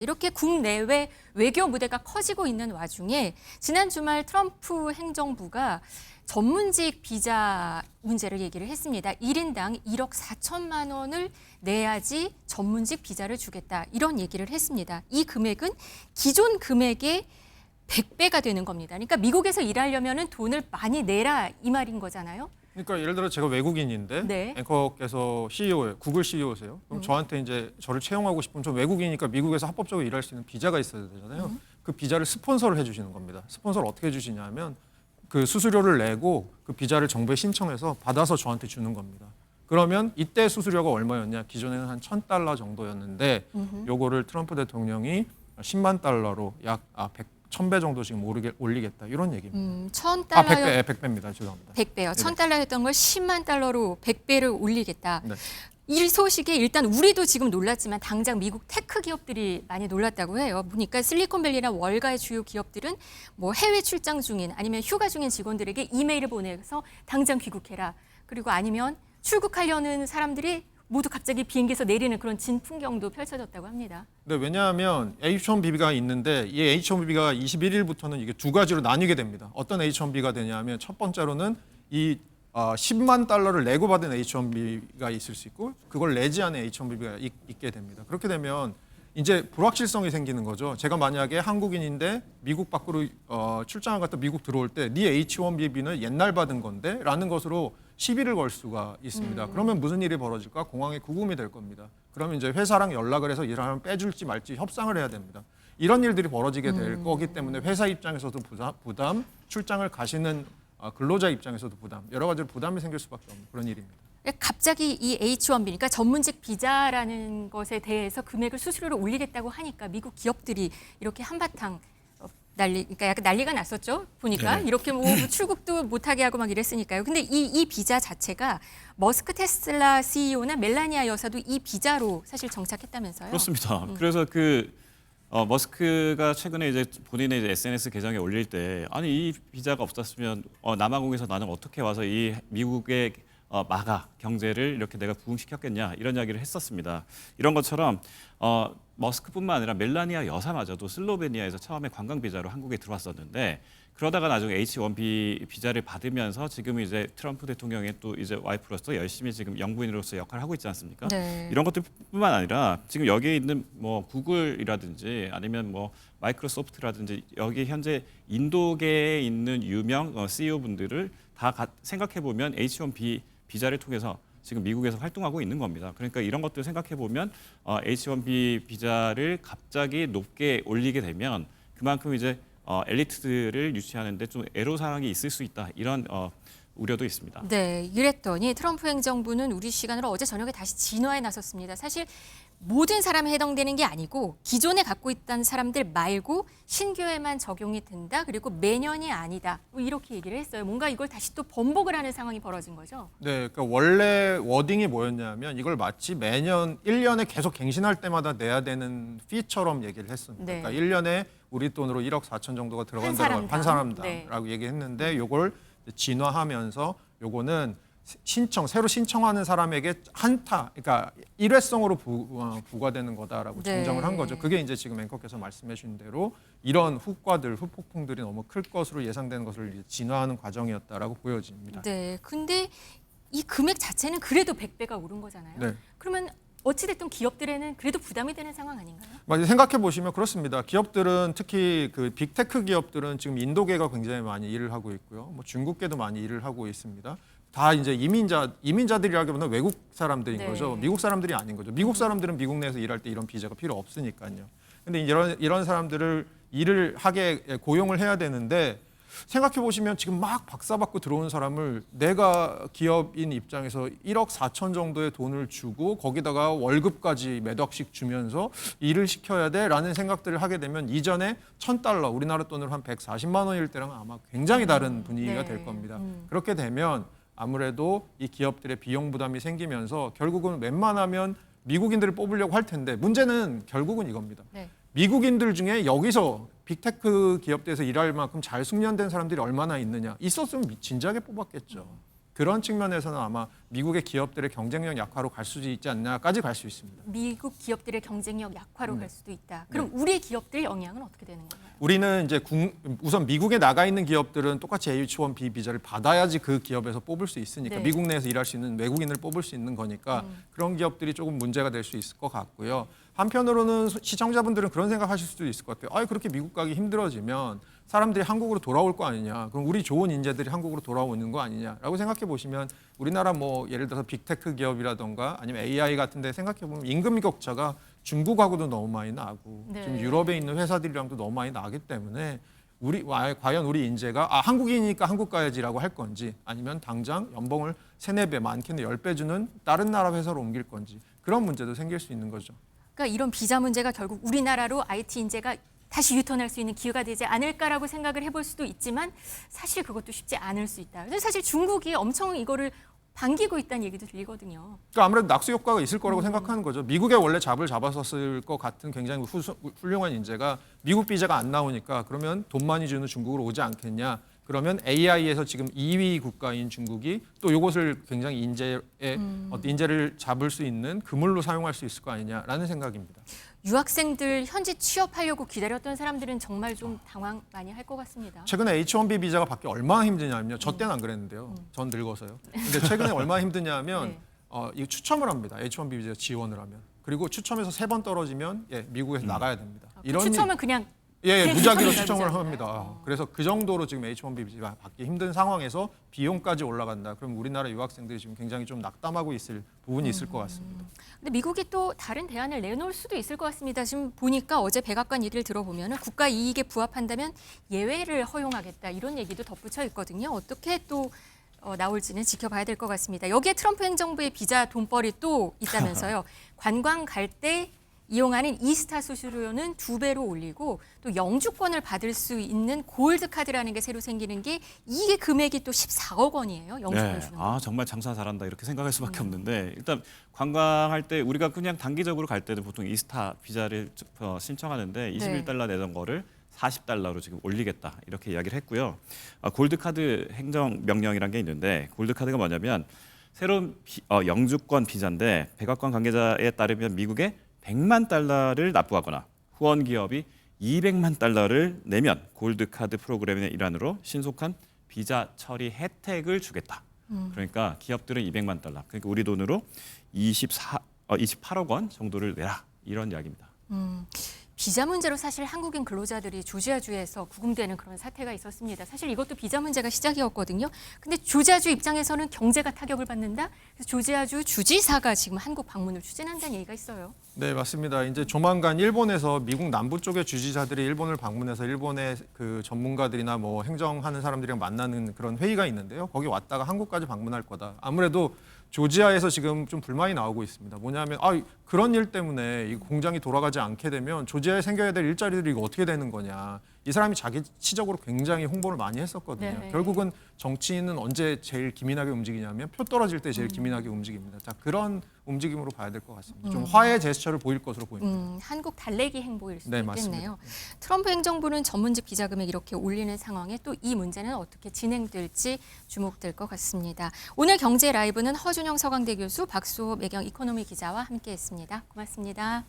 이렇게 국내외 외교 무대가 커지고 있는 와중에 지난 주말 트럼프 행정부가 전문직 비자 문제를 얘기를 했습니다. 1인당 1억 4천만 원을 내야지 전문직 비자를 주겠다. 이런 얘기를 했습니다. 이 금액은 기존 금액의 100배가 되는 겁니다. 그러니까 미국에서 일하려면 돈을 많이 내라 이 말인 거잖아요. 그러니까 예를 들어 제가 외국인인데 네. 앵커께서 CEO예요. 구글 CEO세요. 그럼 저한테 이제 저를 채용하고 싶으면 저 외국인이니까 미국에서 합법적으로 일할 수 있는 비자가 있어야 되잖아요. 그 비자를 스폰서를 해주시는 겁니다. 스폰서를 어떻게 해주시냐면 그 수수료를 내고 그 비자를 정부에 신청해서 받아서 저한테 주는 겁니다. 그러면 이때 수수료가 얼마였냐? 기존에는 한 $1,000 정도였는데 요거를 트럼프 대통령이 10만 달러로 약 1,000배 정도 지금 올리겠다 이런 얘기입니다. 1,000달러 100배입니다. 죄송합니다. 100배요. 1,000달러였던 걸 10만 달러로 100배를 올리겠다. 네. 이 소식에 일단 우리도 지금 놀랐지만 당장 미국 테크 기업들이 많이 놀랐다고 해요. 보니까 실리콘밸리나 월가의 주요 기업들은 뭐 해외 출장 중인 아니면 휴가 중인 직원들에게 이메일을 보내서 당장 귀국해라. 그리고 아니면 출국하려는 사람들이 모두 갑자기 비행기에서 내리는 그런 진풍경도 펼쳐졌다고 합니다. 네, 왜냐하면 H-1B가 있는데 이 H-1B가 21일부터는 이게 두 가지로 나뉘게 됩니다. 어떤 H-1B가 되냐면 첫 번째로는 이 10만 달러를 내고 받은 H-1B가 있을 수 있고 그걸 내지 않은 H-1B가 있게 됩니다. 그렇게 되면 이제 불확실성이 생기는 거죠. 제가 만약에 한국인인데 미국 밖으로 출장을 갔다 미국 들어올 때 네 H-1B는 옛날 받은 건데 라는 것으로 시비를 걸 수가 있습니다. 그러면 무슨 일이 벌어질까? 공항에 구금이 될 겁니다. 그러면 이제 회사랑 연락을 해서 이 사람을 빼줄지 말지 협상을 해야 됩니다. 이런 일들이 벌어지게 될 거기 때문에 회사 입장에서도 부담, 출장을 가시는 근로자 입장에서도 부담, 여러 가지 부담이 생길 수밖에 없는 그런 일입니다. 갑자기 이 H-1B, 그러니까 전문직 비자라는 것에 대해서 금액을 수수료를 올리겠다고 하니까 미국 기업들이 이렇게 한바탕 그러니까 약간 난리가 났었죠. 보니까 네. 이렇게 뭐 출국도 못하게 하고 막 이랬으니까요. 근데 이 비자 자체가 머스크 테슬라 CEO나 멜라니아 여사도 이 비자로 사실 정착했다면서요. 그렇습니다. 그래서 머스크가 최근에 이제 본인의 이제 SNS 계정에 올릴 때 아니 이 비자가 없었으면 남아공에서 나는 어떻게 와서 이 미국의 마가 경제를 이렇게 내가 부흥시켰겠냐 이런 이야기를 했었습니다. 이런 것처럼 머스크뿐만 아니라 멜라니아 여사마저도 슬로베니아에서 처음에 관광 비자로 한국에 들어왔었는데 그러다가 나중에 H-1B 비자를 받으면서 지금 이제 트럼프 대통령의 또 이제 와이프로서 열심히 지금 영부인으로서 역할을 하고 있지 않습니까? 네. 이런 것들뿐만 아니라 지금 여기에 있는 뭐 구글이라든지 아니면 뭐 마이크로소프트라든지 여기 현재 인도계에 있는 유명 CEO 분들을 다 생각해 보면 H-1B 비자를 통해서 지금 미국에서 활동하고 있는 겁니다. 그러니까 이런 것들 생각해 보면 H-1B 비자를 갑자기 높게 올리게 되면 그만큼 이제 엘리트들을 유치하는데 좀 애로사항이 있을 수 있다 이런 우려도 있습니다. 네, 이랬더니 트럼프 행정부는 우리 시간으로 어제 저녁에 다시 진화에 나섰습니다. 사실 모든 사람에 해당되는 게 아니고 기존에 갖고 있던 사람들 말고 신규에만 적용이 된다. 그리고 매년이 아니다. 뭐 이렇게 얘기를 했어요. 뭔가 이걸 다시 또 번복을 하는 상황이 벌어진 거죠. 네, 그러니까 원래 워딩이 뭐였냐면 이걸 마치 매년 1년에 계속 갱신할 때마다 내야 되는 피처럼 얘기를 했습니다. 네. 그러니까 1년에 우리 돈으로 1억 4천 정도가 들어간다고 한 사람당라고 얘기했는데 요걸 진화하면서 요거는 새로 신청하는 사람에게 그러니까 일회성으로 부과되는 거다라고 네. 정정을 한 거죠. 그게 이제 지금 앵커께서 말씀해 주신 대로 이런 후폭풍들이 너무 클 것으로 예상되는 것을 이제 진화하는 과정이었다라고 보여집니다. 네, 근데 이 금액 자체는 그래도 100배가 오른 거잖아요. 네. 그러면 어찌됐든 기업들에는 그래도 부담이 되는 상황 아닌가요? 생각해 보시면 그렇습니다. 기업들은 특히 그 빅테크 기업들은 지금 인도계가 굉장히 많이 일을 하고 있고요. 뭐 중국계도 많이 일을 하고 있습니다. 다 이제 이민자들이라기보다 외국 사람들인 네. 거죠. 미국 사람들이 아닌 거죠. 미국 사람들은 미국 내에서 일할 때 이런 비자가 필요 없으니까요. 근데 이런 사람들을 일을 하게 고용을 해야 되는데 생각해 보시면 지금 막 박사받고 들어온 사람을 내가 기업인 입장에서 1억 4천 정도의 돈을 주고 거기다가 월급까지 몇 억씩 주면서 일을 시켜야 돼라는 생각들을 하게 되면 이전에 $1,000 우리나라 돈으로 한 140만 원일 때랑 아마 굉장히 다른 분위기가 네. 될 겁니다. 그렇게 되면 아무래도 이 기업들의 비용 부담이 생기면서 결국은 웬만하면 미국인들을 뽑으려고 할 텐데 문제는 결국은 이겁니다. 네. 미국인들 중에 여기서 빅테크 기업들에서 일할 만큼 잘 숙련된 사람들이 얼마나 있느냐. 있었으면 진작에 뽑았겠죠. 그런 측면에서는 아마 미국의 기업들의 경쟁력 약화로 갈 수 있지 않나까지 갈 수 있습니다. 미국 기업들의 경쟁력 약화로 네. 갈 수도 있다. 그럼 우리 기업들 영향은 어떻게 되는 건가요? 우리는 이제 우선 미국에 나가 있는 기업들은 똑같이 H-1B 비자를 받아야지 그 기업에서 뽑을 수 있으니까 네. 미국 내에서 일할 수 있는 외국인을 뽑을 수 있는 거니까 그런 기업들이 조금 문제가 될 수 있을 것 같고요. 한편으로는 시청자분들은 그런 생각하실 수도 있을 것 같아요. 그렇게 미국 가기 힘들어지면 사람들이 한국으로 돌아올 거 아니냐. 그럼 우리 좋은 인재들이 한국으로 돌아오는 거 아니냐라고 생각해 보시면 우리나라 뭐 예를 들어서 빅테크 기업이라던가 아니면 AI 같은 데 생각해 보면 임금 격차가 중국하고도 너무 많이 나고 네. 지금 유럽에 있는 회사들이랑도 너무 많이 나기 때문에 과연 우리 인재가 한국인이니까 한국 가야지라고 할 건지 아니면 당장 연봉을 3, 4배 많게는 10배 주는 다른 나라 회사로 옮길 건지 그런 문제도 생길 수 있는 거죠. 그러니까 이런 비자 문제가 결국 우리나라로 IT 인재가 다시 유턴할 수 있는 기회가 되지 않을까라고 생각을 해볼 수도 있지만 사실 그것도 쉽지 않을 수 있다. 근데 사실 중국이 엄청 이거를 반기고 있다는 얘기도 들리거든요. 그러니까 아무래도 낙수 효과가 있을 거라고 생각하는 거죠. 미국에 원래 잡을 잡았었을 것 같은 굉장히 훌륭한 인재가 미국 비자가 안 나오니까 그러면 돈 많이 주는 중국으로 오지 않겠냐. 그러면 AI에서 지금 2위 국가인 중국이 또 이것을 굉장히 인재를 잡을 수 있는 그물로 사용할 수 있을 거 아니냐라는 생각입니다. 유학생들 현지 취업하려고 기다렸던 사람들은 정말 좀 당황 많이 할 것 같습니다. 최근에 H-1B 비자가 받기 얼마나 힘드냐면요. 저 때는 안 그랬는데요. 전 늙어서요. 근데 최근에 얼마나 힘드냐면 네. 이거 추첨을 합니다. H-1B 비자 지원을 하면. 그리고 추첨해서 3번 떨어지면 미국에서 나가야 됩니다. 그 추첨은 그냥 무작위로 추첨을 추첨을 하는 합니다. 그래서 그 정도로 지금 H-1B 비자 받기 힘든 상황에서 비용까지 올라간다. 그럼 우리나라 유학생들이 지금 굉장히 좀 낙담하고 있을 부분이 있을 것 같습니다. 근데 미국이 또 다른 대안을 내놓을 수도 있을 것 같습니다. 지금 보니까 어제 백악관 얘기를 들어보면 국가 이익에 부합한다면 예외를 허용하겠다 이런 얘기도 덧붙여 있거든요. 어떻게 또 나올지는 지켜봐야 될 것 같습니다. 여기에 트럼프 행정부의 비자 돈벌이 또 있다면서요. 관광 갈 때 이용하는 이스타 수수료는 2배로 올리고 또 영주권을 받을 수 있는 골드 카드라는 게 새로 생기는 게 이게 금액이 또 14억 원이에요. 영주권 주는 거. 정말 장사 잘한다 이렇게 생각할 수밖에 없는데 일단 관광할 때 우리가 그냥 단기적으로 갈 때는 보통 이스타 비자를 신청하는데 21달러 내던 거를 40달러로 지금 올리겠다 이렇게 이야기를 했고요. 골드카드 행정명령이라는 게 있는데 골드카드가 뭐냐면 새로운 영주권 비자인데 백악관 관계자에 따르면 미국에 100만 달러를 납부하거나 후원 기업이 200만 달러를 내면 골드카드 프로그램의 일환으로 신속한 비자 처리 혜택을 주겠다. 그러니까 기업들은 200만 달러, 그러니까 우리 돈으로 28억 원 정도를 내라 이런 이야기입니다. 비자 문제로 사실 한국인 근로자들이 조지아주에서 구금되는 그런 사태가 있었습니다. 사실 이것도 비자 문제가 시작이었거든요. 근데 조지아주 입장에서는 경제가 타격을 받는다. 그래서 조지아주 주지사가 지금 한국 방문을 추진한다는 얘기가 있어요. 네, 맞습니다. 이제 조만간 일본에서 미국 남부 쪽의 주지사들이 일본을 방문해서 일본의 그 전문가들이나 뭐 행정하는 사람들이랑 만나는 그런 회의가 있는데요. 거기 왔다가 한국까지 방문할 거다. 아무래도 조지아에서 지금 좀 불만이 나오고 있습니다. 뭐냐면 그런 일 때문에 이 공장이 돌아가지 않게 되면 조지아에 생겨야 될 일자리들이 이거 어떻게 되는 거냐. 이 사람이 자기치적으로 굉장히 홍보를 많이 했었거든요. 네. 결국은 정치인은 언제 제일 기민하게 움직이냐면 표 떨어질 때 제일 기민하게 움직입니다. 자, 그런 움직임으로 봐야 될 것 같습니다. 좀 화해 제스처를 보일 것으로 보입니다. 한국 달래기 행보일 수도 네, 있겠네요. 맞습니다. 트럼프 행정부는 전문직 비자 금액 이렇게 올리는 상황에 또 이 문제는 어떻게 진행될지 주목될 것 같습니다. 오늘 경제 라이브는 허준영 서강대 교수, 박수호 매경 이코노미 기자와 함께했습니다. 고맙습니다.